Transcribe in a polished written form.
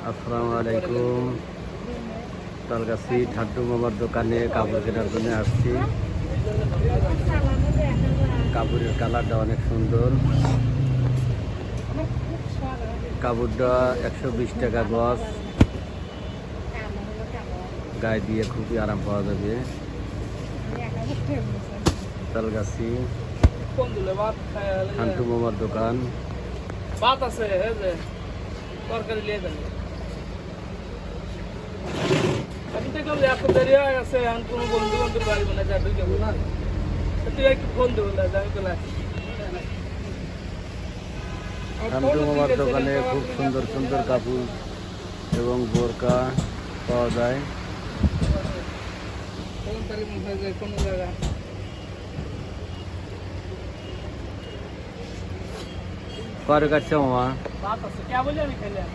আসসালামু আলাইকুম। তালগাছি ঠাড্ডু মামার দোকানে কাপড় কেনার জন্য আসছি। কাপড়ের কালারটা অনেক সুন্দর। কাপড়টা 120 টাকা গজ। গায়ে দিয়ে খুবই আরাম পাওয়া যাবে। তালগাছি ঠাড্ডু মামার দোকান। বাত আছে তরকারি নিয়ে যাবে। আমি দেখলাম যে এত দেরি হয়ে গেছে, এখন কোনো বন্ধু বান্ধব বাড়ি মনে যাবে কেবল না, তুই একটু ফোন দেবো না, আমি চলে আসছি। ঠাড্ডু মামার দোকানে খুব সুন্দর সুন্দর কাপড় এবং বোরকা পাওয়া যায়। কোনো জায়গা কয় কাটছে মামা? বাত আছে কে বলি আমি খাইলাম।